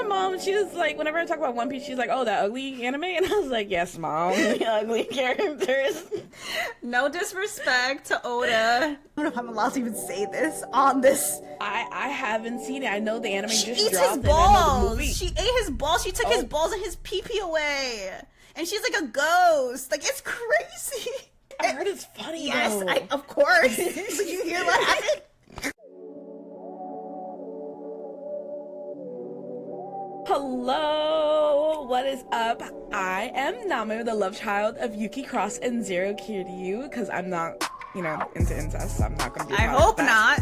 mom, she was like, whenever I talk about One Piece, she's like, oh, that ugly anime? And I was like, yes, mom, the ugly characters. No disrespect to Oda. I don't know if I'm allowed to even say this on this. I haven't seen it. I know the anime She just eats dropped. his balls. And She ate his balls. She took his balls and his pee-pee away. And she's like a ghost. Like, it's crazy. I heard it's funny, yes, though. of course. Did you hear what happened? Hello, what is up? I am Namu, the love child of Yuki Cross and Zero Kiryu, because I'm not, into incest, so I'm not going to be I hope not.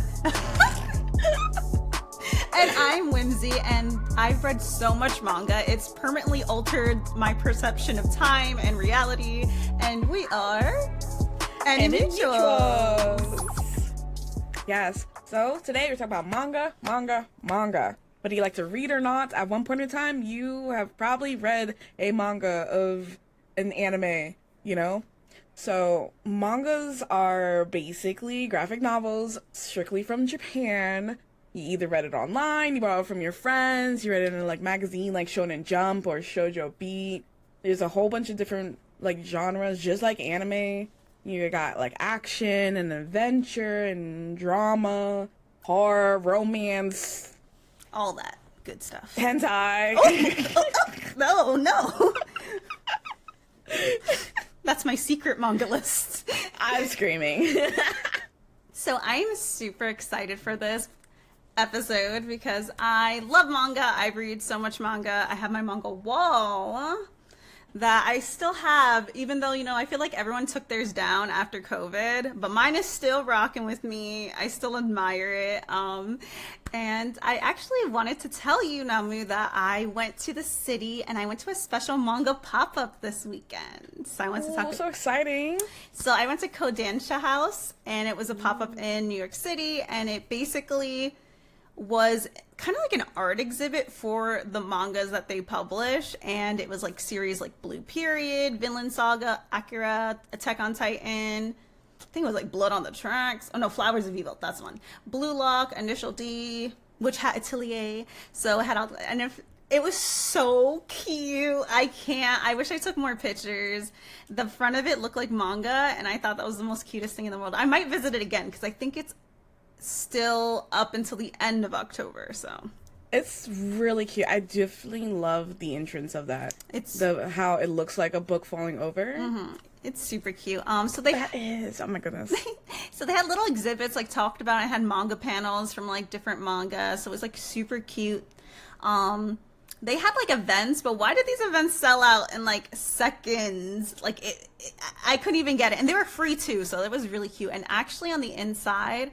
And I'm Whimsy, and I've read so much manga, it's permanently altered my perception of time and reality, and we are individuals. Yes, so today we're talking about manga. Whether you like to read or not, at one point in time, you have probably read a manga of an anime, So, mangas are basically graphic novels strictly from Japan. You either read it online, you borrow it from your friends, you read it in a magazine like Shonen Jump or Shoujo Beat. There's a whole bunch of different genres, just like anime. You got action and adventure and drama, horror, romance, all that good stuff. Hentai. No. That's my secret manga list. I'm screaming. So I'm super excited for this episode because I love manga. I read so much manga. I have my manga wall that I still have, even though, I feel like everyone took theirs down after COVID, but mine is still rocking with me. I still admire it. And I actually wanted to tell you, Namu, that I went to the city and I went to a special manga pop-up this weekend. So I went to talk. So exciting. So I went to Kodansha House, and it was a pop-up in New York City, and it basically was kind of like an art exhibit for the mangas that they publish, and it was series like Blue Period, Vinland Saga, Akira, Attack on Titan, I think it was Blood on the Tracks, oh no, Flowers of Evil, that's one, Blue Lock, Initial D, Witch Hat Atelier. So it had all, and if it was so cute. I wish I took more pictures. The front of it looked like manga, and I thought that was the most cutest thing in the world. I might visit it again because I think it's still up until the end of October, so it's really cute. I definitely love the entrance of that. It's how it looks like a book falling over. Mm-hmm. It's super cute. So that is, oh my goodness. So they had little exhibits talked about. I had manga panels from different manga, so it was super cute. They had events, but why did these events sell out in seconds? I couldn't even get it, and they were free too, so it was really cute. And actually on the inside,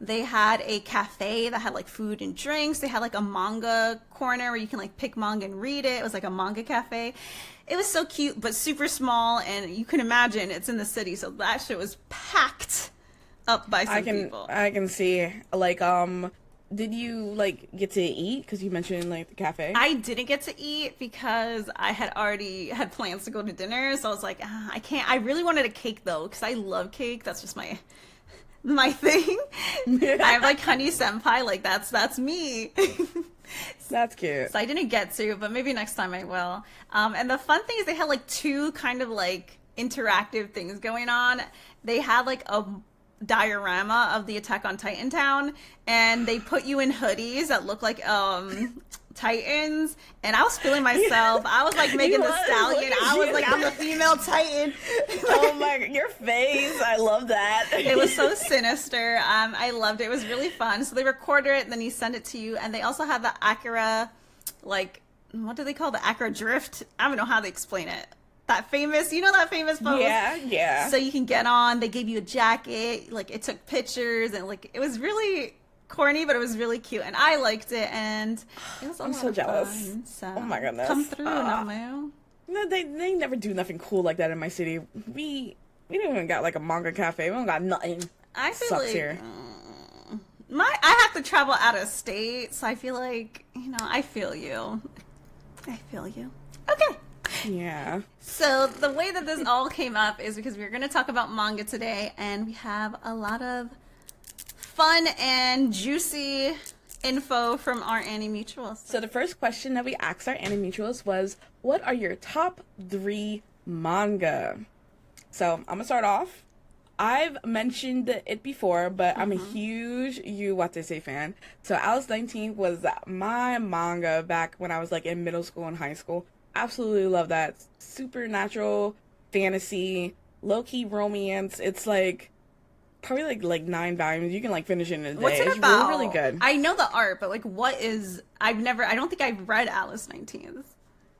they had a cafe that had food and drinks. They had a manga corner where you can pick manga and read it. It was a manga cafe. It was so cute, but super small, and you can imagine it's in the city, so that shit was packed up by some people. I can see. Did you get to eat? Because you mentioned the cafe. I didn't get to eat because I had already had plans to go to dinner, so I was I can't. I really wanted a cake though, because I love cake. That's just my thing. I have Honey Senpai, that's me. That's cute. So I didn't get to, but maybe next time I will. And the fun thing is they had two kind of interactive things going on. They had a diorama of the Attack on Titan town, and they put you in hoodies that look like Titans, and I was feeling myself. I was Megan Thee Stallion. I was I'm the female Titan. Oh my god, your face. I love that. It was so sinister. I loved it. It was really fun. So they record it, then he send it to you, and they also have the Akira, what do they call the Akira drift? I don't know how they explain it. That famous pose? Yeah. So you can get on. They gave you a jacket. It took pictures, and it was really corny, but it was really cute, and I liked it, and it was I'm so jealous. Fun, so oh my goodness. Come through, Namu. No, they never do nothing cool like that in my city. We don't even got a manga cafe. We don't got nothing. I feel sucks here. I have to travel out of state, so I feel I feel you. Okay. Yeah. So the way that this all came up is because we're going to talk about manga today, and we have a lot of fun and juicy info from our Annie Mutuals. So the first question that we asked our Annie Mutuals was, what are your top 3 manga? So I'm gonna start off. I've mentioned it before, but I'm a huge Yu Watase fan. So Alice 19 was my manga back when I was like in middle school and high school. Absolutely love that. Supernatural fantasy, low-key romance. It's like probably like 9 volumes. You can like finish it in a day. What's it it's about? Really, really good. I know the art, but like what is I don't think I've read Alice 19th.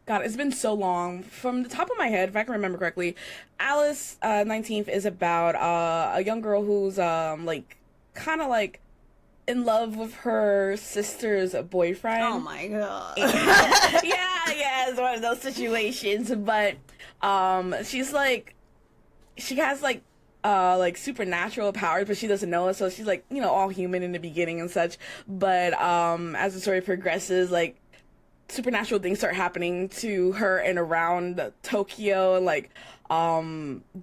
God, it's been so long. From the top of my head, if I can remember correctly, Alice 19th is about a young girl who's like kind of like in love with her sister's boyfriend. Oh my god. yeah, it's one of those situations. But she's like, she has like supernatural powers, but she doesn't know it. So she's like, you know, all human in the beginning and such. But as the story progresses, like supernatural things start happening to her and around Tokyo, and like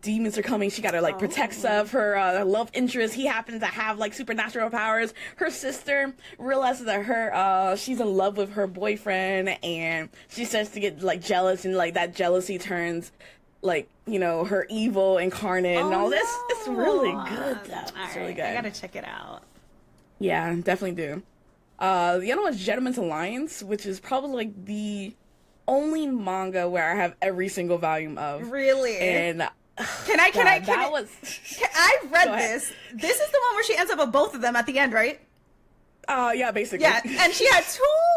demons are coming. She gotta like protect stuff. Her love interest, he happens to have like supernatural powers. Her sister realizes that her she's in love with her boyfriend, and she starts to get like jealous, and like that jealousy turns like, you know, her evil incarnate and all this. It's really good though. It's really good. I gotta check it out. Yeah, definitely do. The other one's Gentleman's Alliance, which is probably like the only manga where I have every single volume of. Really? And I've read this. This is the one where she ends up with both of them at the end, right? Yeah, basically. Yeah, and she had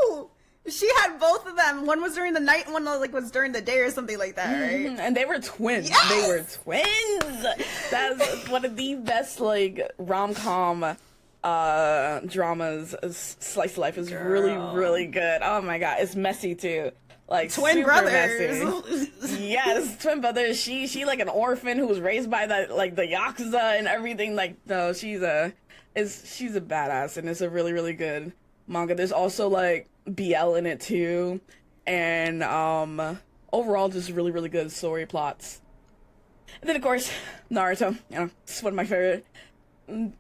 2. She had both of them. One was during the night, and one was during the day or something like that, right? And they were twins. Yes! They were twins. That's one of the best like rom-com dramas. Slice of life is really, really good. Oh my god, it's messy too. Like twin super brothers. Messy. Yes, twin brothers. She like an orphan who was raised by the yakuza and everything. Like no, she's a badass, and it's a really, really good manga. There's also like BL in it too, and overall just really, really good story plots. And then of course Naruto. You know, it's one of my favorite.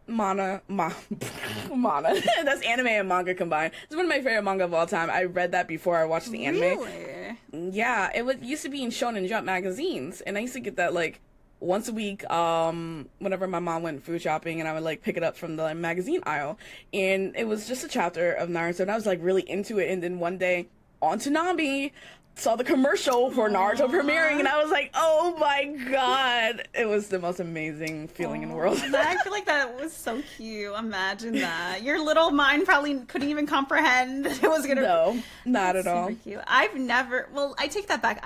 Mana. That's anime and manga combined. It's one of my favorite manga of all time. I read that before I watched the anime. Really? Yeah, it used to be in Shonen Jump magazines, and I used to get that like once a week. Whenever my mom went food shopping, and I would like pick it up from the like, magazine aisle, and it was just a chapter of Naruto, and I was like really into it. And then one day on Toonami, saw the commercial for Naruto premiering, and I was like, oh my god. It was the most amazing feeling in the world. I feel like that was so cute. Imagine that. Your little mind probably couldn't even comprehend it was gonna. No, not at all. Cute. I take that back.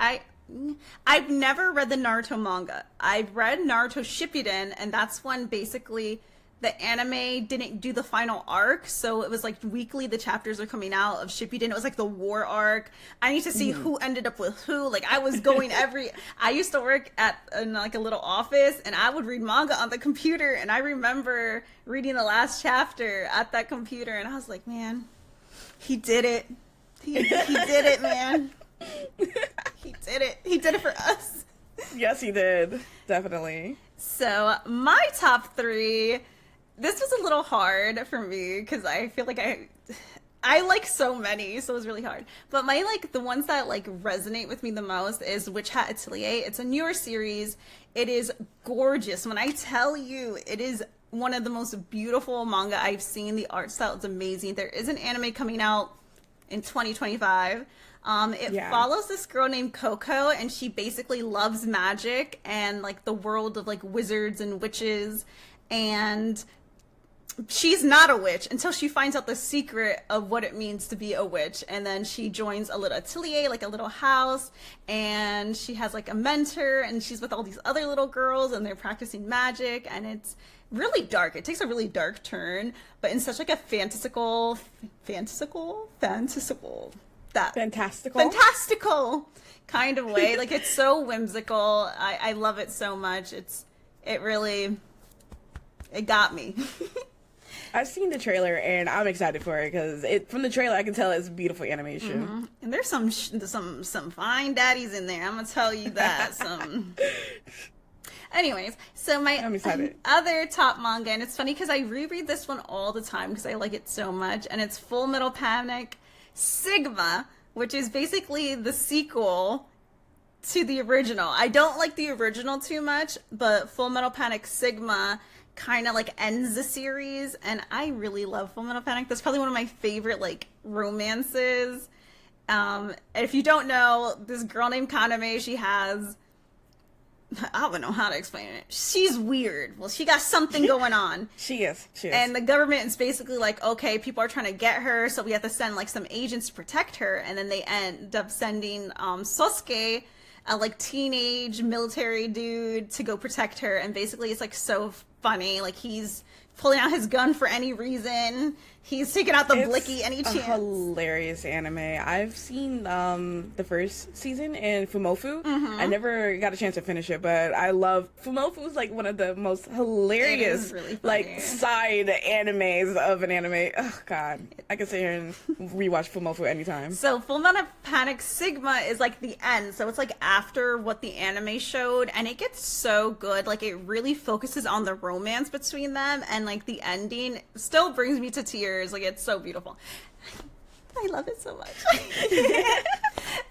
I've never read the Naruto manga. I've read Naruto Shippuden, and that's when basically the anime didn't do the final arc, so it was like weekly the chapters are coming out of Shippuden. It was like the war arc. I need to see who ended up with who. Like I was going I used to work in like a little office, and I would read manga on the computer, and I remember reading the last chapter at that computer, and I was like, man, he did it. He did it, man. He did it. He did it for us. Yes, he did. Definitely. So my top 3, this was a little hard for me because I feel like I like so many, so it was really hard. But my the ones that resonate with me the most is Witch Hat Atelier. It's a newer series. It is gorgeous. When I tell you, it is one of the most beautiful manga I've seen. The art style is amazing. There is an anime coming out in 2025. It follows this girl named Coco, and she basically loves magic and the world of wizards and witches, and she's not a witch until she finds out the secret of what it means to be a witch. And then she joins a little atelier, a little house, and she has a mentor, and she's with all these other little girls, and they're practicing magic, and it's really dark. It takes a really dark turn, but in such a fantastical kind of way. It's so whimsical. I love it so much. It got me. I've seen the trailer, and I'm excited for it because from the trailer I can tell it's beautiful animation. Mm-hmm. And there's some fine daddies in there. I'm gonna tell you that. Anyways, so my I'm excited. other top manga, and it's funny because I reread this one all the time because I like it so much, and it's Full Metal Panic Sigma, which is basically the sequel to the original. I don't like the original too much, but Full Metal Panic Sigma kind of like ends the series, and I really love Full Metal Panic. That's probably one of my favorite like romances. And if you don't know, this girl named Kaname, she has, I don't know how to explain it. She's weird. Well, she got something going on. She is. And the government is basically like, okay, people are trying to get her, so we have to send like some agents to protect her. And then they end up sending Sosuke, a like teenage military dude, to go protect her. And basically it's like so funny. Like he's pulling out his gun for any reason. He's taking out the blicky any chance. Hilarious anime. I've seen the first season in Fumofu. I never got a chance to finish it, but I love Fumofu. Is like one of the most hilarious really like side animes of an anime. Oh god, I can sit here and rewatch Fumofu anytime. So Full Metal Panic Sigma is like the end. So it's like after what the anime showed, and it gets so good. Like it really focuses on the romance between them, and like the ending still brings me to tears. Like it's so beautiful. I love it so much.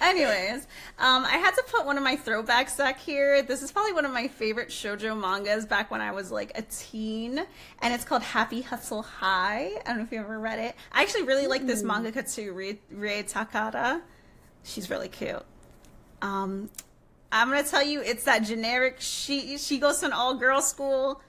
Anyways, I had to put one of my throwbacks back here. This is probably one of my favorite shoujo mangas back when I was like a teen, and it's called Happy Hustle High. I don't know if you ever read it. I actually really like this mangaka too, Rie Takada. She's really cute. I'm gonna tell you, it's that generic. She goes to an all-girls school,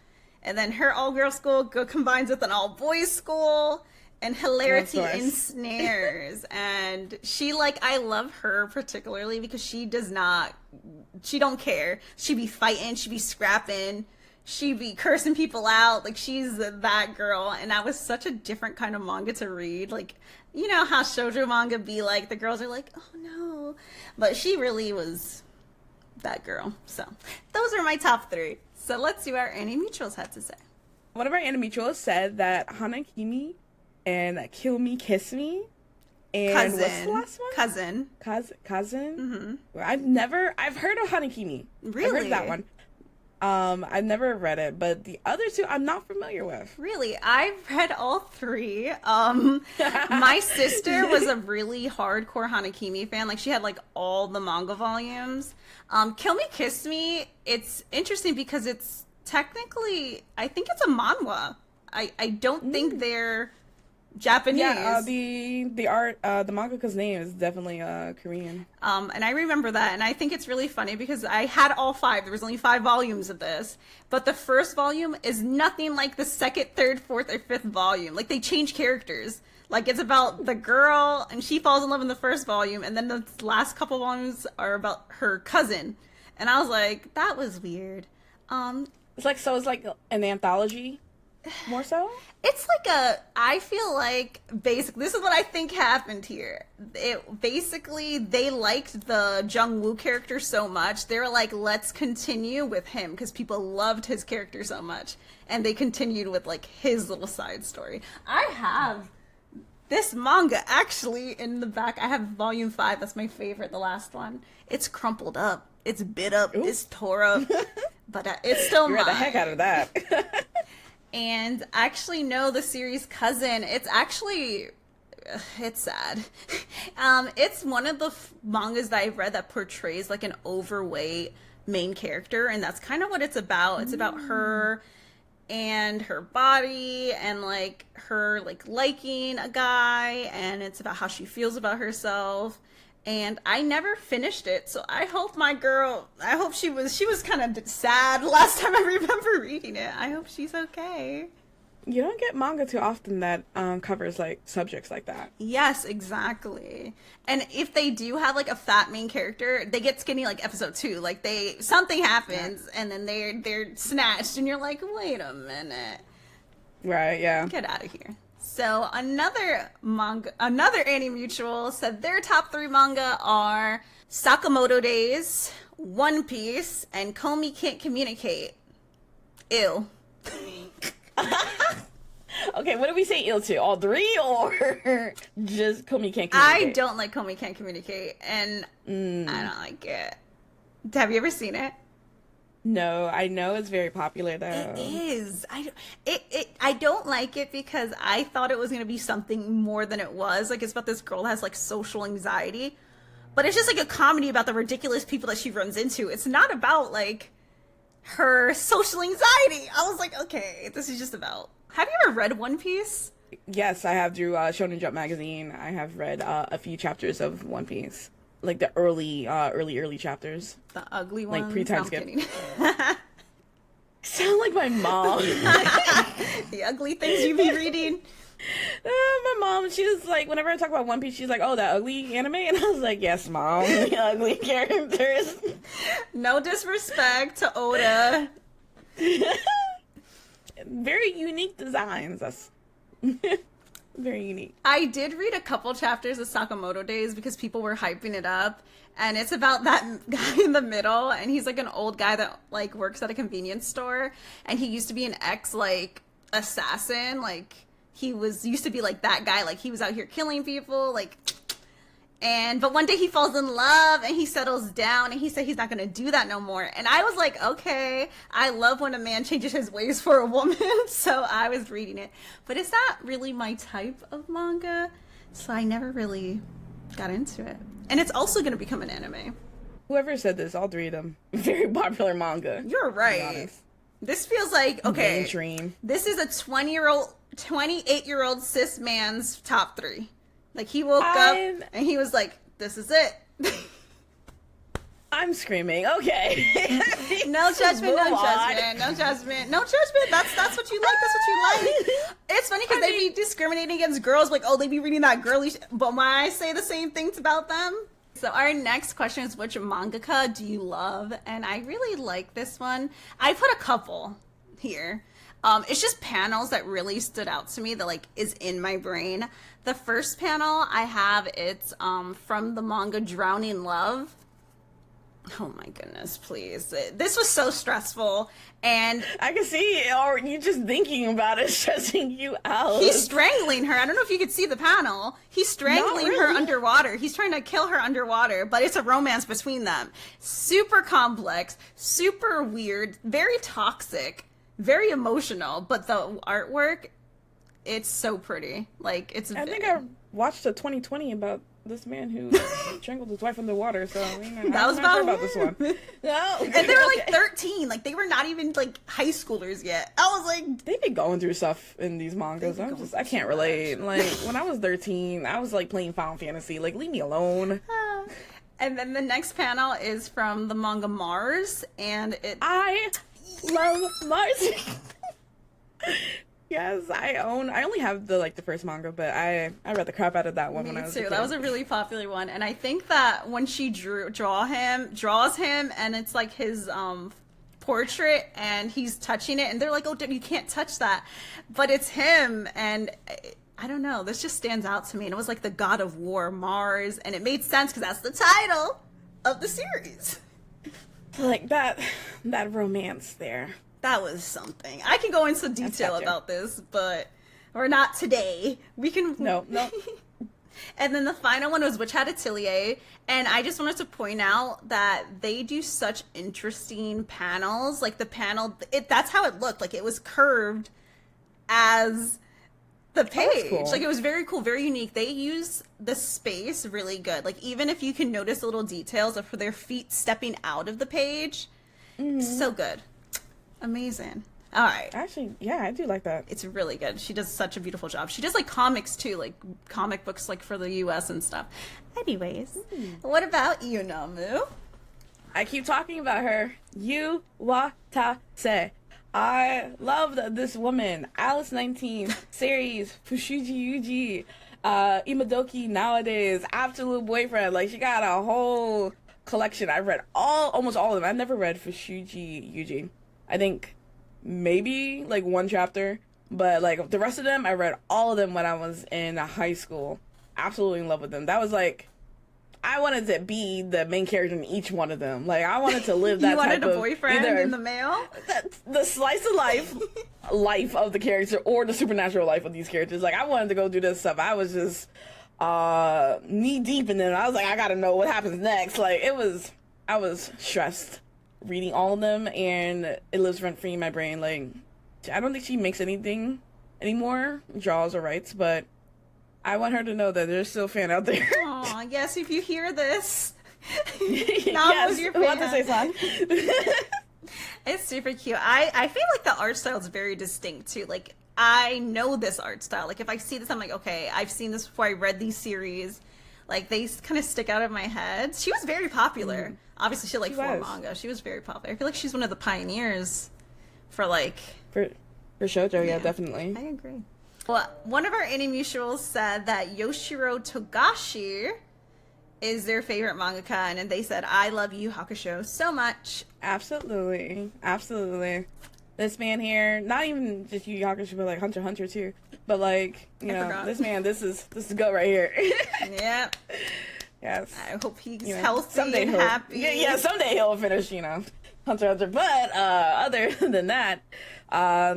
and then her all-girls school combines with an all-boys school, and hilarity ensnares. And she, like, I love her particularly because she don't care. She be fighting, she be scrapping, she be cursing people out. Like, she's that girl. And that was such a different kind of manga to read. Like, you know how shoujo manga be like, the girls are like, oh no. But she really was that girl. So those are my top 3. So let's see what our Annie Mutuals had to say. One of our Annie Mutuals said that Hanakimi and Kill Me Kiss Me and Cousin. what's the last one? Cousin. I've heard of Hanakimi. Really? I've heard that one. I've never read it, but the other 2 I'm not familiar with. Really? I've read all 3. My sister was a really hardcore Hanakimi fan. Like, she had, like, all the manga volumes. Kill Me, Kiss Me, it's interesting because it's technically, I think it's a manhwa. I don't think they're Japanese. Yeah, the art, the mangaka's name is definitely Korean. And I remember that, and I think it's really funny because I had all 5. There was only 5 volumes of this, but the first volume is nothing like the second, third, fourth, or fifth volume. Like, they change characters. Like, it's about the girl, and she falls in love in the first volume, and then the last couple volumes are about her cousin. And I was like, that was weird. It's like an anthology, more so? It's like I feel like, basically, this is what I think happened here. They liked the Jung-woo character so much, they were like, let's continue with him, because people loved his character so much. And they continued with, like, his little side story. I have this manga, actually, in the back. I have volume 5. That's my favorite, the last one. It's crumpled up. It's bit up. Ooh. It's tore up. But it's still mine. You read the heck out of that. And I actually know the series Cousin. It's actually, it's sad. It's one of the mangas that I've read that portrays, like, an overweight main character. And that's kind of what it's about. It's about her and her body and, like, her, like, liking a guy, and it's about how she feels about herself. And I never finished it, so I hope she was kind of sad last time I remember reading it. I hope she's okay. You don't get manga too often that covers, like, subjects like that. Yes, exactly. And if they do have, like, a fat main character, they get skinny, like, episode 2. Like, something happens, and then they're snatched, and you're like, wait a minute. Right, yeah. Get out of here. So another Annie Mutual said their top 3 manga are Sakamoto Days, One Piece, and Komi Can't Communicate. Ew. Okay, what did we say ill to? All 3 or just Komi Can't Communicate? I don't like Komi Can't Communicate, and I don't like it. Have you ever seen it? No, I know it's very popular though. It is. I don't like it because I thought it was going to be something more than it was. Like, it's about this girl that has like social anxiety, but it's just like a comedy about the ridiculous people that she runs into. It's not about like her social anxiety. I was like, okay, this is just about. Have you ever read One Piece? Yes, I have through Shonen Jump magazine. I have read a few chapters of One Piece, like the early chapters. The ugly ones? Like pre-time No, I'm skip. kidding. Sound like my mom. The ugly things you be reading. My mom, she was like, whenever I talk about One Piece, she's like, oh, that ugly anime? And I was like, yes, mom, the ugly characters. No disrespect to Oda. Very unique designs. That's very unique. I did read a couple chapters of Sakamoto Days because people were hyping it up, and it's about that guy in the middle, and he's like an old guy that like works at a convenience store, and he used to be an ex like assassin, like he was used to be like that guy, like he was out here killing people, like. But one day he falls in love and he settles down and he said he's not going to do that no more. And I was like, okay, I love when a man changes his ways for a woman. So I was reading it, but it's not really my type of manga. So I never really got into it. And it's also going to become an anime. Whoever said this, all three of them, very popular manga. You're right. This feels like, okay, mainstream. This is a 28-year-old cis man's top 3. Like, he woke up and he was like, this is it. I'm screaming. Okay. No judgment, no judgment, no judgment, no judgment. That's what you like. That's what you like. It's funny because they be discriminating against girls. Like, oh, they be reading that girly but when I say the same things about them. So our next question is, which mangaka do you love? And I really like this one. I put a couple here. It's just panels that really stood out to me that like is in my brain. The first panel I have, it's from the manga Drowning Love. Oh my goodness, please. This was so stressful, and I can see it, or you just thinking about it stressing you out. He's strangling her. I don't know if you could see the panel. He's strangling her underwater. He's trying to kill her underwater, but it's a romance between them. Super complex, super weird, very toxic, very emotional, but the artwork, it's so pretty. Like, it's I think I watched a 2020 about this man who strangled his wife underwater, so that was about this one. No. And they were like 13, like they were not even like high schoolers yet. I was like, they be going through stuff in these mangas. I can't relate. Like, when I was 13, I was like playing Final Fantasy. Like, leave me alone. And then the next panel is from the manga Mars, and I love Mars. Yes, I only have the first manga, but I read the crap out of that one when I was a kid. That was a really popular one, and I think that when she draws him, and it's like his portrait, and he's touching it, and they're like, "Oh, you can't touch that," but it's him, and I don't know. This just stands out to me, and it was like the god of war, Mars, and it made sense because that's the title of the series. Like that romance there. That was something. I can go into detail about this, but or not today. We can no. And then the final one was Witch Hat Atelier, and I just wanted to point out that they do such interesting panels. Like the panel, that's how it looked. Like it was curved as the page. Cool. Like it was very cool, very unique. They use the space really good. Like even if you can notice little details of their feet stepping out of the page, so good. Amazing. All right. Actually, yeah, I do like that. It's really good. She does such a beautiful job. She does like comics too, like comic books like for the US and stuff. Anyways, what about you, Namu? I keep talking about her. Yu Watase. I love this woman. Alice 19 series, Fushuji Yuji, Imadoki Nowadays, Absolute Boyfriend. Like, she got a whole collection. I read almost all of them. I never read Fushuji Yuji. I think maybe like one chapter, but like the rest of them, I read all of them when I was in high school. Absolutely in love with them. That was like, I wanted to be the main character in each one of them. Like, I wanted to live that you wanted type a boyfriend in the mail? The slice of life of the character, or the supernatural life of these characters. Like, I wanted to go do this stuff. I was just knee deep in them. I was like, I gotta know what happens next. Like, I was stressed reading all of them, and it lives rent free in my brain. Like, I don't think she makes anything anymore, draws or writes, but I want her to know that there's still a fan out there. Aw, yes, if you hear this, Yes, was your who wants to say fan. something? It's super cute. I feel like the art style is very distinct too. Like, I know this art style. Like, if I see this, I'm like, okay, I've seen this before. I read these series. Like, they kind of stick out of my head. She was very popular. Obviously, she had like four manga. She was very popular. I feel like she's one of the pioneers for like for shoujo. Yeah, definitely. I agree. Well, one of our Animutuals said that Yoshiro Togashi is their favorite mangaka, and they said, I love Yu Hakusho so much. Absolutely. Absolutely. This man here, not even just Yu Yu Hakusho, but like Hunter x Hunter too. But like, you know, this man, this is the goat right here. Yep. Yes. I hope he's healthy and happy. Yeah, someday he'll finish, you know, Hunter x Hunter. But other than that,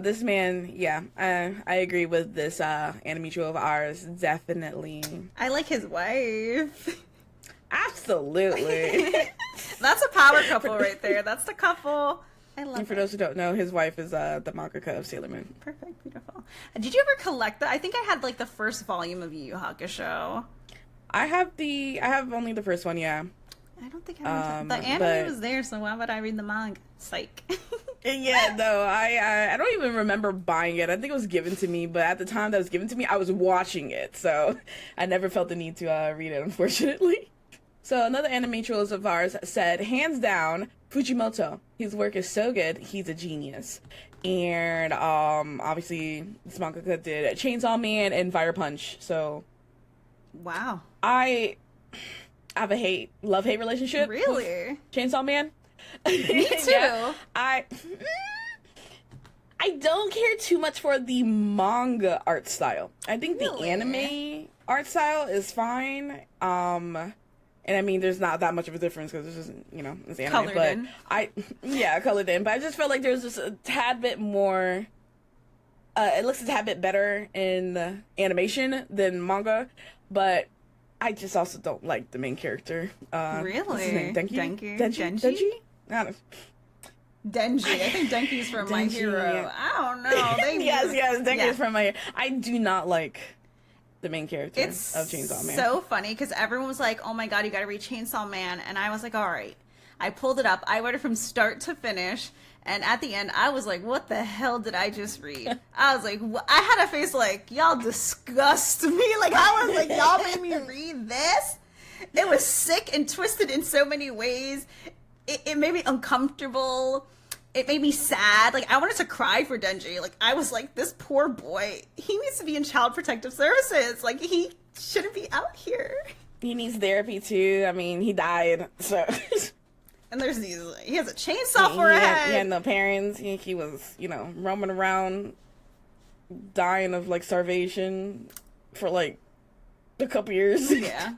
this man, yeah, I agree with this anime mutual of ours, definitely. I like his wife. Absolutely. That's a power couple right there. That's the couple. I love And for those who don't know, his wife is the mangaka of Sailor Moon. Perfect, beautiful. Did you ever collect that? I think I had like the first volume of Yu Yu Hakusho. I have only the first one, yeah. I don't think I read the anime was there, so why would I read the manga? Psych. Yeah, no, I don't even remember buying it. I think it was given to me, but at the time that was given to me, I was watching it, so I never felt the need to read it, unfortunately. So another animatrix of ours said, hands down, Fujimoto. His work is so good, he's a genius. And obviously, this mangaka did Chainsaw Man and Fire Punch. So, wow, I have a love-hate relationship. Really? With Chainsaw Man. Me too. Yeah, I don't care too much for the manga art style. I think the anime art style is fine. And I mean, there's not that much of a difference because it's just, you know, it's anime. Colored in. Colored in. But I just felt like there's just a tad bit more. It looks a tad bit better in animation than manga, but I just also don't like the main character. Really? What's his name? Denki? Denji? I don't know. Denji. I think Denki's from My Hero. Yeah. I don't know. Yes, Denki's from My Hero. I do not like the main character of Chainsaw Man. It's so funny because everyone was like, oh my god, you gotta read Chainsaw Man. And I was like, all right. I pulled it up. I read it from start to finish. And at the end, I was like, what the hell did I just read? I was like, I had a face like, y'all disgust me. Like, I was like, y'all made me read this? It was sick and twisted in so many ways. It made me uncomfortable. It made me sad. Like, I wanted to cry for Denji. Like, I was like, this poor boy, he needs to be in Child Protective Services. Like, he shouldn't be out here. He needs therapy, too. I mean, he died, so... And there's he has a chainsaw for a head. He had no parents. He was, you know, roaming around, dying of, like, starvation for, like, a couple years. Yeah.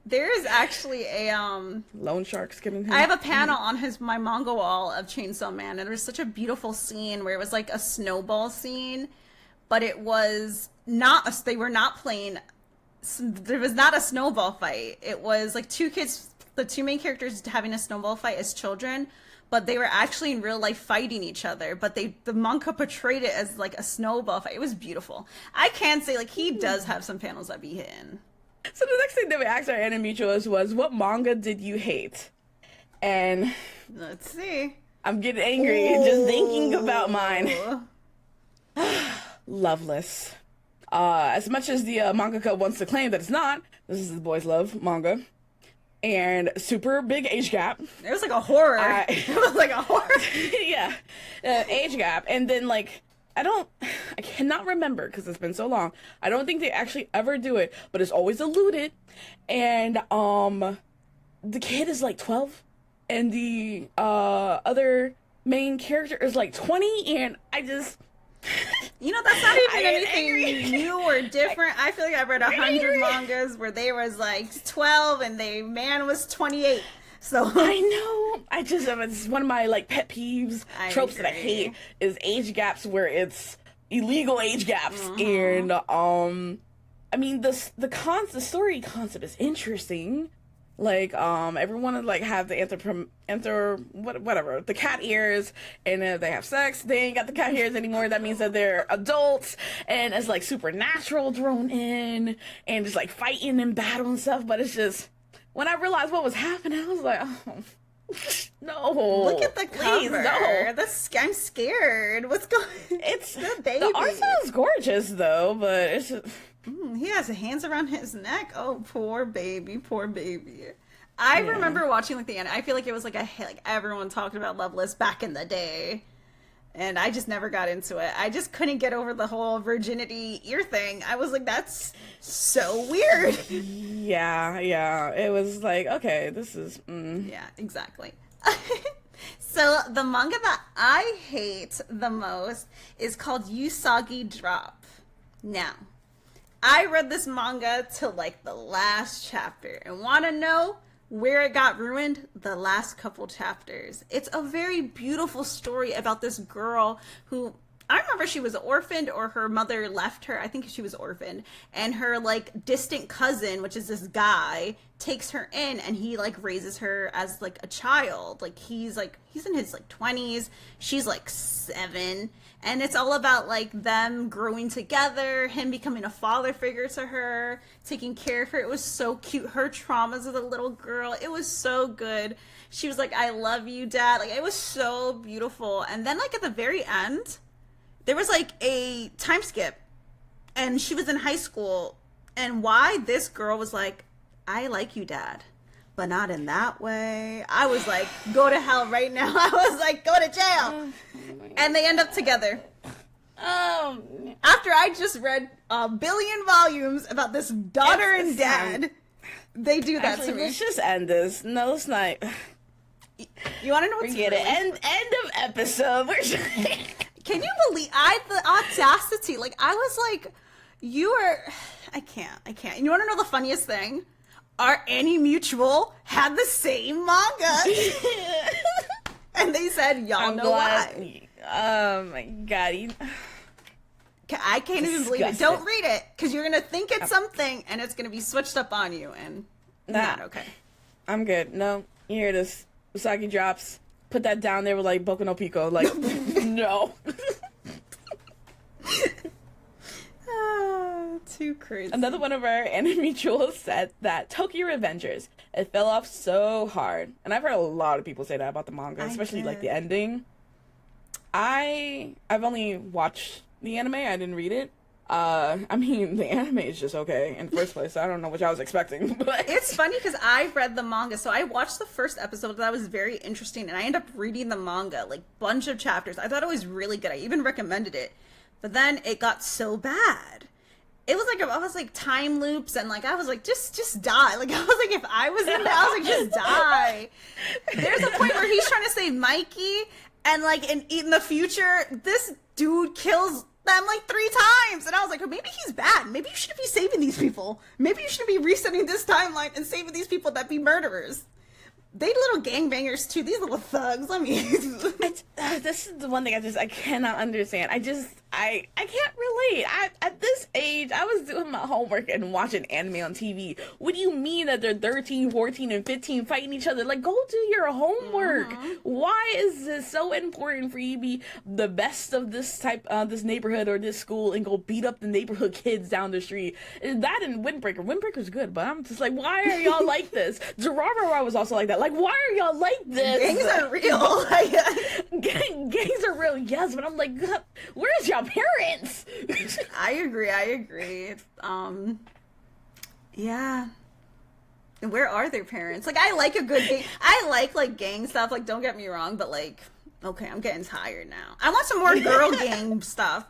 There is actually a loan sharks getting him. I have a panel on my manga wall of Chainsaw Man, and there's such a beautiful scene where it was like a snowball scene, but it was not they were not playing. There was not a snowball fight. It was like two kids, the two main characters, having a snowball fight as children, but they were actually in real life fighting each other. But the manga portrayed it as like a snowball fight. It was beautiful. I can say like he does have some panels that be hitting. So the next thing that we asked our animutuals was, what manga did you hate? And let's see. I'm getting angry just thinking about mine. Loveless. As much as the mangaka wants to claim that it's not, this is the boys love manga. And super big age gap. It was like a horror. It was like a horror. Yeah. Age gap. And then like, I cannot remember because it's been so long. I don't think they actually ever do it, but it's always alluded. And the kid is like 12 and the other main character is like 20, and I just you know, that's not even anything new or different. I feel like I've read 100 mangas where they was like 12 and the man was 28. So I know. It's one of my like pet peeves, tropes that I hate is age gaps where it's illegal age gaps. And I mean the story concept is interesting, Like, everyone would like have the whatever, the cat ears, and if they have sex, they ain't got the cat ears anymore. That means that they're adults, and it's like supernatural thrown in, and just like fighting and battle and stuff. But it's just, when I realized what was happening, I was like, oh, no. Look at the please, cover. no. I'm scared. What's going? It's the baby. The art style is gorgeous though, but it's just. He has hands around his neck. Oh, poor baby, poor baby. I remember watching like the end. I feel like it was like everyone talked about Loveless back in the day, and I just never got into it. I just couldn't get over the whole virginity ear thing. I was like, that's so weird. Yeah. It was like, okay, this is. Yeah, exactly. So the manga that I hate the most is called Usagi Drop. Now, I read this manga till like the last chapter, and want to know where it got ruined? The last couple chapters. It's a very beautiful story about this girl who, I remember she was orphaned, or her mother left her. I think she was orphaned, and her like distant cousin, which is this guy, takes her in, and he like raises her as like a child. Like he's in his like 20s, she's like 7. And it's all about, like, them growing together, him becoming a father figure to her, taking care of her. It was so cute. Her traumas as a little girl. It was so good. She was like, I love you, Dad. Like, it was so beautiful. And then, like, at the very end, there was, like, a time skip. And she was in high school. And why this girl was like, I like you, Dad, but not in that way. I was like, go to hell right now. I was like, go to jail. And they end up together. After I just read a billion volumes about this daughter and dad, they do that to me. Let's just end this. No, let's not. You want to know what's Forget it. End of episode. Can you believe the audacity? Like, I was like, I can't. And you want to know the funniest thing? Our Annie Mutual had the same manga. And they said, y'all know why. Oh my god. I can't even believe it. Don't read it, because you're going to think it's something, and it's going to be switched up on you, and not okay. I'm good. No, you hear this. Usagi drops. Put that down there with like Boku no Pico. Like, no. Too crazy. Another one of our Anime Mutuals said that Tokyo Revengers, it fell off so hard. And I've heard a lot of people say that about the manga, especially like the ending. I've only watched the anime, I didn't read it. I mean, the anime is just okay in the first place. I don't know what I was expecting. But it's funny because I read the manga. So I watched the first episode. That was very interesting. And I ended up reading the manga, like bunch of chapters. I thought it was really good. I even recommended it. But then it got so bad. It was like, I was like time loops, and like I was like, just die. Like I was like, if I was in there, I was like, just die. There's a point where he's trying to save Mikey, and like in the future, this dude kills them like 3 times, and I was like, oh, maybe he's bad. Maybe you shouldn't be saving these people. Maybe you should be resetting this timeline and saving these people that be murderers. They little gangbangers too. These little thugs. I mean, this is the one thing I cannot understand. I can't relate. At this age, I was doing my homework and watching anime on TV. What do you mean that they're 13, 14, and 15 fighting each other? Like, go do your homework. Why is this so important for you to be the best of this type, this neighborhood or this school, and go beat up the neighborhood kids down the street? That and Windbreaker. Windbreaker's good, but I'm just like, why are y'all like this? Durarara was also like that. Like, why are y'all like this? Gangs are real. Gangs are real, yes, but I'm like, where's y'all parents? I agree. Yeah. And where are their parents? Like, I like a good gang. I like gang stuff. Like, don't get me wrong, but like, okay, I'm getting tired now. I want some more girl gang stuff.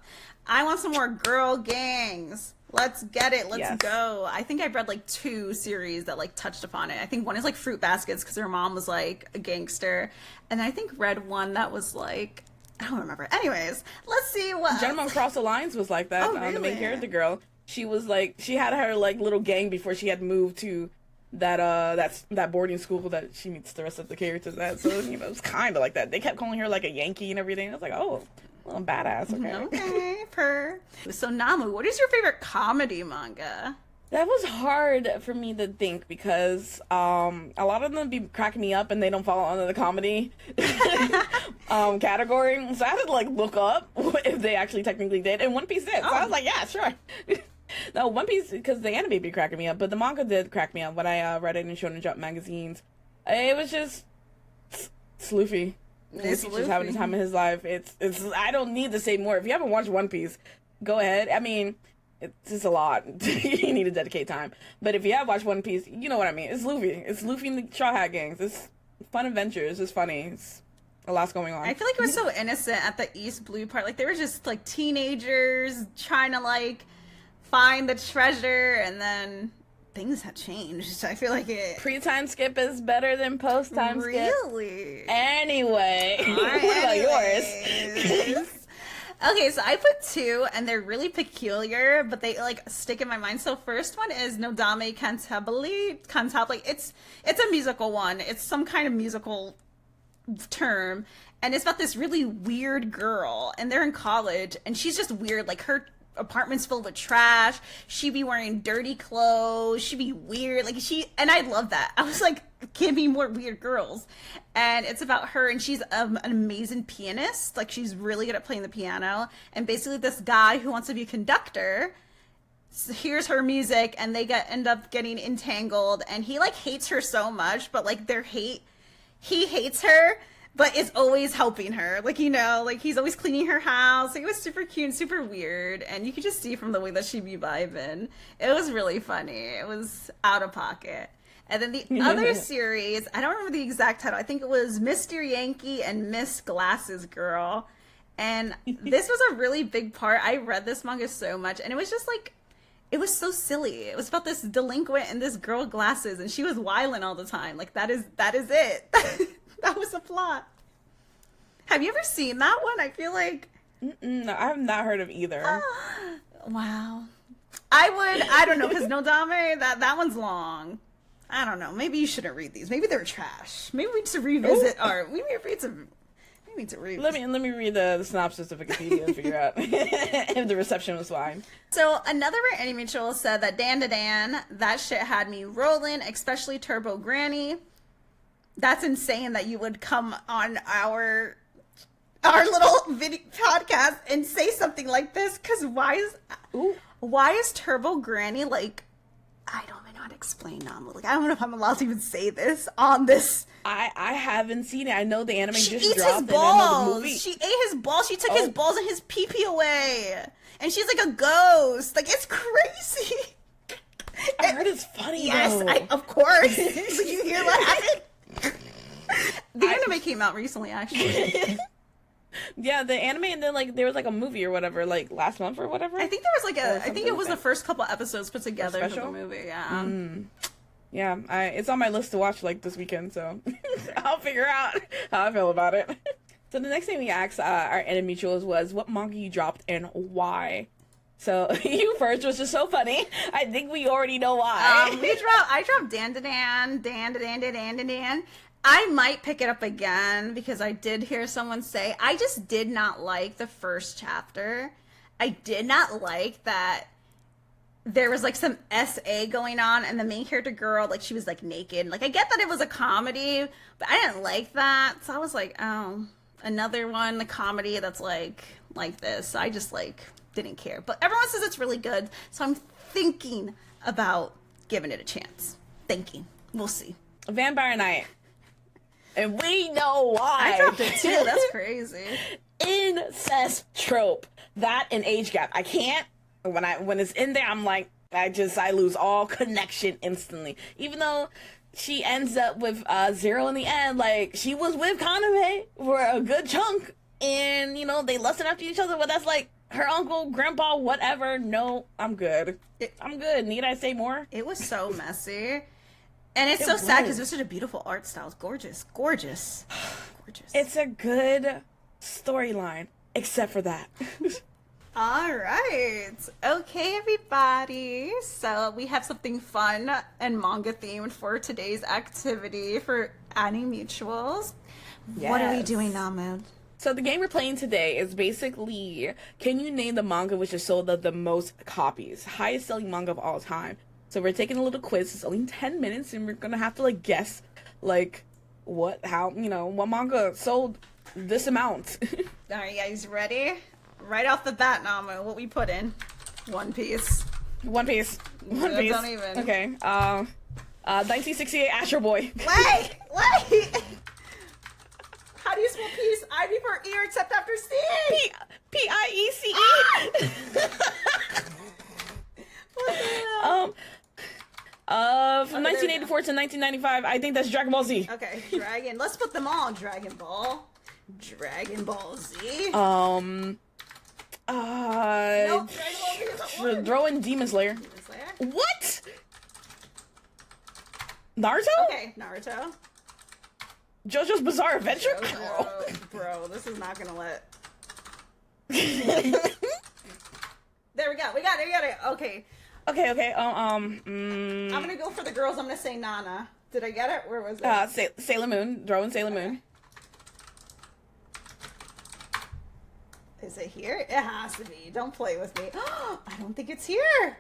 I want some more girl gangs. Let's get it. Let's go. I think I've read like 2 series that like touched upon it. I think one is like Fruit Baskets because her mom was like a gangster. And I think read one that was like, I don't remember. Anyways, let's see what Gentleman Across the Lines was like that. Oh, really? The main character girl. She was like, she had her like little gang before she had moved to that boarding school that she meets the rest of the characters at. So, you know, it's kind of like that. They kept calling her like a Yankee and everything. I was like, oh, little badass. Okay. Okay, So Namu, what is your favorite comedy manga? That was hard for me to think because a lot of them be cracking me up and they don't fall under the comedy category. So I had to like look up if they actually technically did, and One Piece did. So I was like, yeah, sure. No, One Piece, because the anime be cracking me up, but the manga did crack me up when I read it in Shonen Jump magazines. It was just Luffy. He's just having the time of his life. It's. I don't need to say more. If you haven't watched One Piece, go ahead. I mean, it's just a lot. You need to dedicate time. But if you have watched One Piece, you know what I mean. It's Luffy. It's Luffy and the Straw Hat Gangs. It's fun adventures. It's funny. It's a lot's going on. I feel like it was so innocent at the East Blue part. Like, they were just, like, teenagers trying to, like, find the treasure, and then things have changed. I feel like it... Pre-time skip is better than post-time skip. Really? Anyway. What about yours? Okay, so I put 2, and they're really peculiar, but they, like, stick in my mind. So first one is Nodame Cantabile. It's a musical one. It's some kind of musical term, and it's about this really weird girl, and they're in college, and she's just weird. Like, her apartment's filled with trash. She be wearing dirty clothes. She be weird. Like, and I love that. I was like, give me more weird girls. And it's about her, and she's an amazing pianist. Like, she's really good at playing the piano. And basically this guy who wants to be a conductor hears her music, and they end up getting entangled, and he like hates her so much, but like he hates her, but is always helping her. Like, you know, like, he's always cleaning her house. Like, it was super cute and super weird. And you could just see from the way that she be vibing. It was really funny. It was out of pocket. And then the other series, I don't remember the exact title. I think it was Mr. Yankee and Miss Glasses Girl. And this was a really big part. I read this manga so much. And it was just like, it was so silly. It was about this delinquent and this girl with glasses. And she was wilding all the time. Like, that is it. That was the plot. Have you ever seen that one? I feel like... No, I have not heard of either. Wow. I don't know, because Nodame, that one's long. I don't know. Maybe you shouldn't read these. Maybe they're trash. Maybe we need to revisit art. We need to read. Let me read the synopsis of Wikipedia and figure out if the reception was fine. So another anime troll said that Dan, that shit had me rolling, especially Turbo Granny. That's insane that you would come on our little video podcast and say something like this, because why is Turbo Granny, like, I don't even know how to explain Namu. Like, I don't know if I'm allowed to even say this on this. I haven't seen it. I know the anime she just eats dropped his balls. The movie. She ate his balls. She took his balls and his pee-pee away. And she's like a ghost. Like, it's crazy. I heard it's funny, though. Yes, of course. Did you hear what happened? The anime came out recently, actually. Yeah, the anime, and then like there was like a movie or whatever, like last month or whatever. I think there was like I think it was the first couple episodes put together for the movie. Yeah. Yeah, it's on my list to watch like this weekend, so I'll figure out how I feel about it. So the next thing we asked our enemy mutuals was what manga you dropped and why. So you first, which is so funny. I think we already know why. I dropped Dan. I might pick it up again because I did hear someone say, I just did not like the first chapter. I did not like that there was like some SA going on and the main character girl, like she was like naked. Like, I get that it was a comedy, but I didn't like that. So I was like, oh, another one, the comedy that's like this. I just like didn't care. But everyone says it's really good. So I'm thinking about giving it a chance. We'll see. Vampire Night. And we know why. I dropped it too. That's crazy. Incest trope. That and age gap. I can't. When it's in there, I'm like, I lose all connection instantly. Even though she ends up with Zero in the end, like she was with Kaname for a good chunk, and you know they lusted after each other. But that's like her uncle, grandpa, whatever. No, I'm good. I'm good. Need I say more? It was so messy. And it's so sad because it was such a beautiful art style. It's gorgeous. Gorgeous. It's a good storyline, except for that. All right. Okay, everybody. So we have something fun and manga themed for today's activity for Annie Mutuals. Yes. What are we doing now, Moon? So the game we're playing today is basically, can you name the manga which has sold the most copies? Highest selling manga of all time. So we're taking a little quiz. It's only 10 minutes, and we're gonna have to like guess, like, what manga sold this amount. All right, guys, ready? Right off the bat, Namu, what we put in? One Piece. One Piece. One Piece. Don't even. Okay. 1968 Astro Boy. Wait! How do you spell peace? I before E or except after C. Piece. From 1984 to 1995, I think that's Dragon Ball Z. Okay, Dragon. Let's put them all. Dragon Ball Z. Nope, Dragon Ball Z is a word. throw in Demon Slayer. Demon Slayer. What? Naruto? Okay, Naruto. JoJo's Bizarre Adventure? Bro, this is not gonna let. There we go. We got it. Okay. Okay. I'm gonna go for the girls. I'm gonna say Nana. Did I get it? Where was it? Sailor Moon. Throw in Sailor Moon. Is it here? It has to be. Don't play with me. I don't think it's here.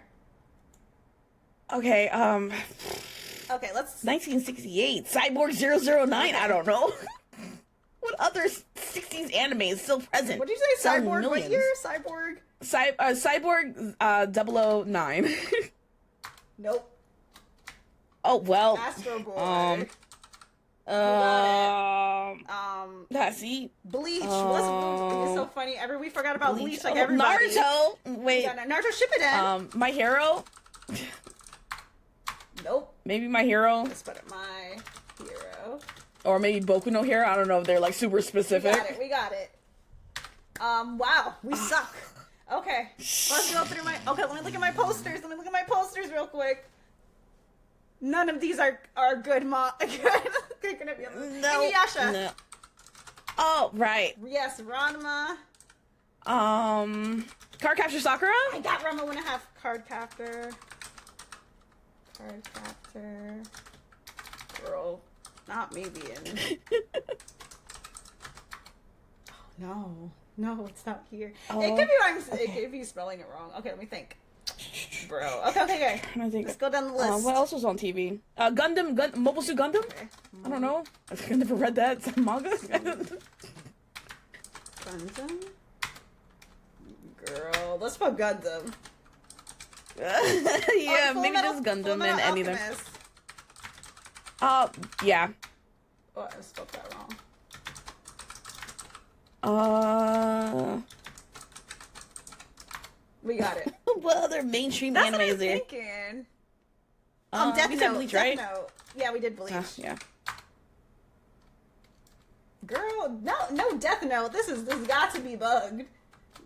Okay, Okay, let's. 1968. Cyborg 009. I don't know. What other 60s anime is still present? What did you say? Selling Cyborg? millions? What year? Cyborg? Cyborg 009. Nope. Oh well. Astro Boy. Let's see. Bleach. What's Bleach? It's so funny. We forgot about Bleach like everybody. Naruto. Wait. Naruto Shippuden. My Hero. Nope. Maybe My Hero. Let's put it My Hero. Or maybe Boku no Hero. I don't know if they're like super specific. We got it. Wow. We suck. Okay. Let's go through my. Okay, let me look at my posters. Real quick. None of these are good. They're gonna be Inuyasha. No. Oh right. Yes, Ranma. Card Capture Sakura. I got Ranma 1.5. Card Captor. Girl, not me being. No, it's not here. It could be spelling it wrong. Okay, let me think. Bro. Okay. Let's go down the list. What else was on TV? Gundam, Mobile Suit Gundam? Okay. I don't know. I've never read that. It's a manga. Gundam? Girl, let's put Gundam. Yeah, maybe just Gundam and anything. Yeah. Oh, I spelled that wrong. We got it. What other mainstream That's anime what I is was there? thinking. Death we Note, said Bleach, right? Death Note. Yeah, we did Bleach. Yeah. Girl, no Death Note. This got to be bugged.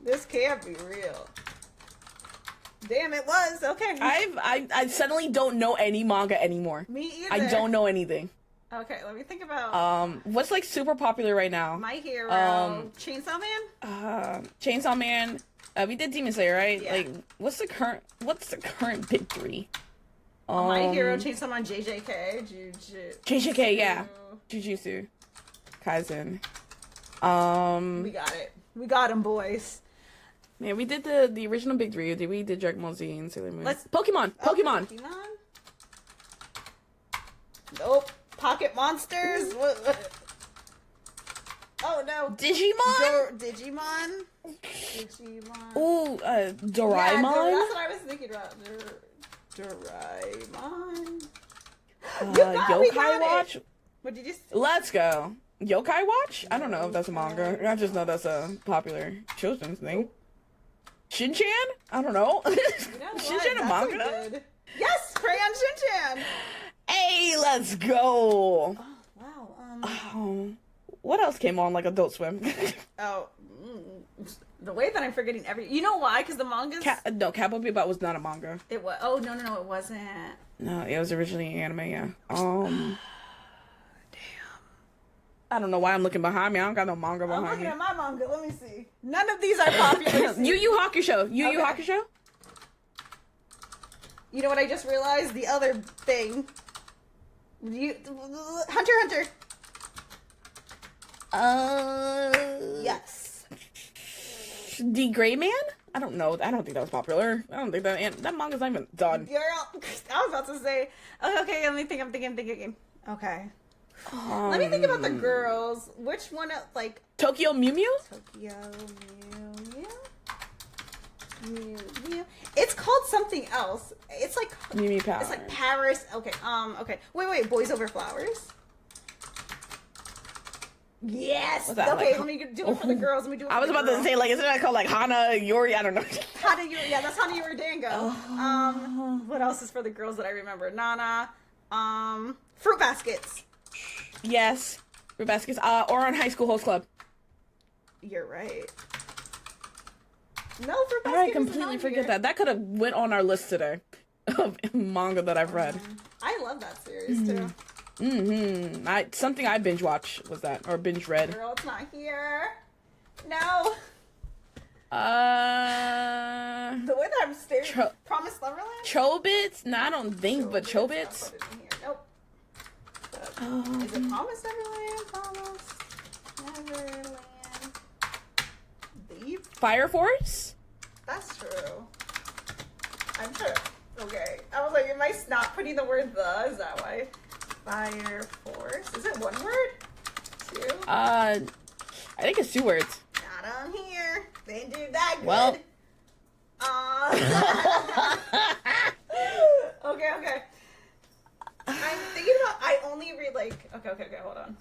This can't be real. Damn, it was. Okay. I suddenly don't know any manga anymore. Me either. I don't know anything. Okay, let me think about. What's like super popular right now? My Hero. Chainsaw Man. Chainsaw Man. We did Demon Slayer, right? Yeah. Like, what's the current big three? My Hero, Chainsaw Man, JJK, JJK, yeah. Jujutsu Kaisen. We got it. We got him, boys. Yeah, we did the original big three. We did Dragon Ball Z and Sailor Moon. Pokemon. Nope. Pocket Monsters. What? Oh no. Digimon. Ooh, Doraemon. Yeah, that's what I was thinking about. Doraemon. Yokai Watch. What did you say? Let's go. Yokai Watch? I don't know if that's a manga. I just know that's a popular children's thing. Shin-chan? I don't know. Shin-chan a manga? Yes, Crayon Shin-chan. Hey, let's go. Oh, wow. What else came on like Adult Swim? The way that I'm forgetting You know why? Because the manga's... No, Cowboy Bebop was not a manga. It was... Oh, no, it wasn't. No, it was originally anime, yeah. Damn. I don't know why I'm looking behind me. I don't got no manga behind me. I'm looking at my manga. Let me see. None of these are popular. Yu Yu Hakusho. Yu Yu Hakusho? You know what I just realized? The other thing. Hunter. Yes. The Gray Man? I don't know. I don't think that was popular. I don't think that manga's not even done. Girl, I was about to say. Okay, let me think. I'm thinking. Okay. Let me think about the girls. Which one, like... Tokyo Mew Mew? Tokyo Mew Mew. It's called something else. It's like... Mew Mew Power. It's like Paris. Okay, okay. Wait. Boys Over Flowers? Yes! Okay, like? let me do it for the girls. Let me do it for I was about to say, like, isn't that called, like, Hana Yori? I don't know. Hana Yori, yeah, that's Hana Yori Dango. What else is for the girls that I remember? Nana. Fruit Baskets. Yes. Fruit Baskets. Or on High School Host Club. You're right. No, Fruit Baskets. I completely forget that. That could have went on our list today of manga that I've read. I love that series, too. Something I binge watched was that, or binge read. Girl, it's not here. No. The way that I'm staring. Promised Neverland? Chobits? No, I don't think, but Chobits. Nope. Is it Promised Neverland? Promised Neverland. Leave? Fire Force? That's true. I'm sure. Okay. I was like, am I not putting the word the? Is that why? Fire Force. Is it one word? Two? I think it's 2 words. Not on here. They didn't do that good. Well. Okay. I'm thinking about, I only read like, okay, hold on.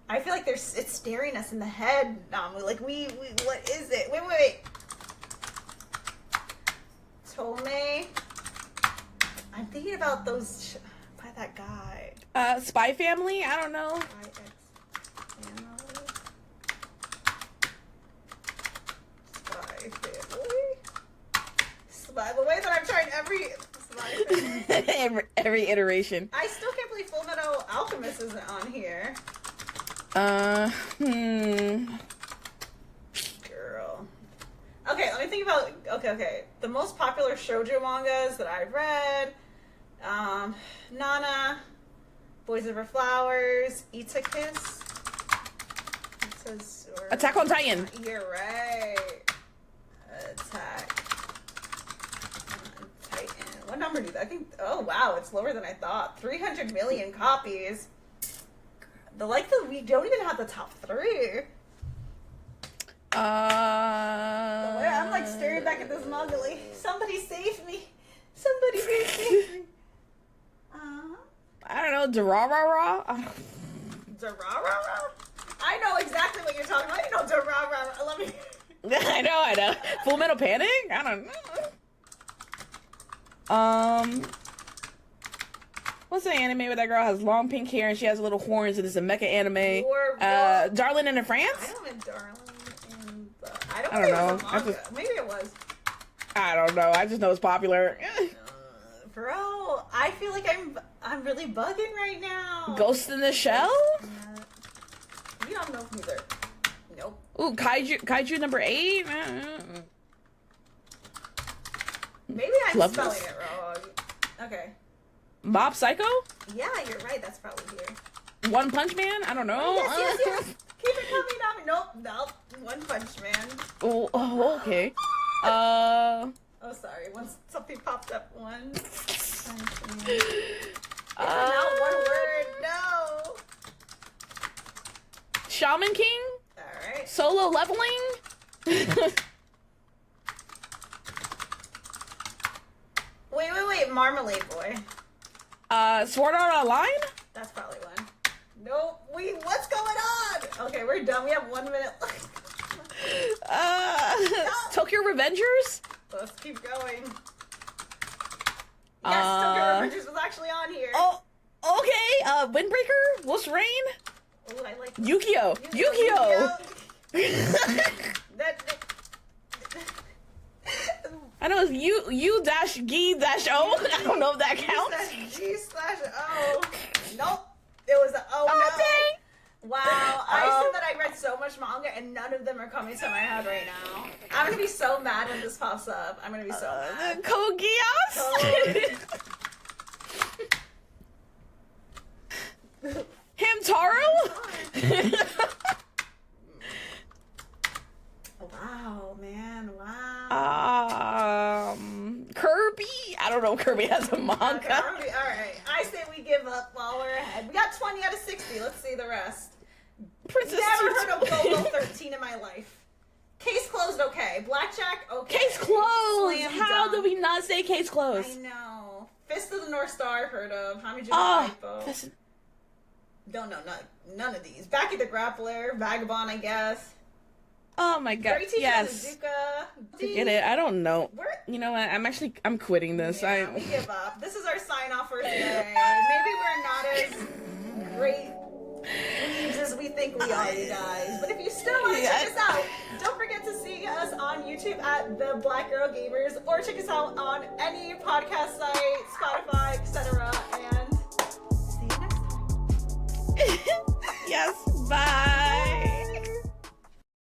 I feel like it's staring us in the head, Namu. Like, we what is it? Wait. Tome. I'm thinking about those, by that guy. Spy Family? I don't know. Spy the way that I've tried every iteration. I still can't believe Full Metal Alchemist isn't on here. Girl. Okay, let me think about. Okay. The most popular shoujo mangas that I've read. Nana, Boys Over Flowers, Itakis. It says Attack on Titan. You're right. Attack on Titan. What number do that? I think. Oh wow, it's lower than I thought. 300 million copies. We don't even have the top 3. I'm like staring back at this manga like, somebody save me. Somebody save me. I don't know, Durarara? Durarara? I know exactly what you're talking about. You know Durarara. Let me... I know. Full Metal Panic? I don't know. What's the anime where that girl has long pink hair and she has little horns and it's a mecha anime? Darling in the France? I don't know Darling in the... I don't think know. It was a manga. Maybe it was. I don't know. I just know it's popular. Bro, I feel like I'm really bugging right now. Ghost in the Shell? You don't know either. Nope. Ooh, Kaiju number 8? Maybe I'm spelling it wrong. Okay. Mob Psycho? Yeah, you're right. That's probably here. One Punch Man? I don't know. Yes. Keep it coming, Nami. Nope. One Punch Man. Oh, okay. Oh, sorry. Once something popped up, One Punch Man. Not one word. No. Shaman King? All right. Solo Leveling? Wait. Marmalade Boy. Sword Art Online? That's probably one. Nope. What's going on? Okay, we're done. We have 1 minute left. No. Tokyo Revengers? Let's keep going. Yes, Tokyo Revengers was actually on here. Oh, okay. Windbreaker? Wolf's Rain? Oh, I like Yu-Gi-Oh! I know it's U-G-O. I don't know if that counts. G/O. Nope. It was an O. Oh, no. dang. Wow. I said that I read so much manga and none of them are coming to my head right now. I'm going to be so mad when this pops up. I'm going to be so mad. Code Geass? Hamtaro? Wow, man. Wow. Kirby has a manga. Okay, all right. I say we give up while we're ahead. We got 20 out of 60. Let's see the rest. Princess Never Tutu. heard of Go-Go 13 in my life. Case closed, okay. Blackjack, okay. Case closed. Slam How dunk. did we not say case I closed? know. Fist of the North Star, heard of. Hamijima Oh, Hypo. this- Don't know none of these. Back at the Grappler, Vagabond, I guess. oh my god. Great Teacher Yes. Izuka. Get it? I don't know. We're, You know what? I'm quitting this. yeah, we give up. This is our sign off for today. Maybe we're not as great leads as we think we are, you guys. But if you still want to check us out, don't forget to see us on YouTube at the Black Girl Gamers, or check us out on any podcast site, Spotify, etc. And see you next time. Yes. Bye.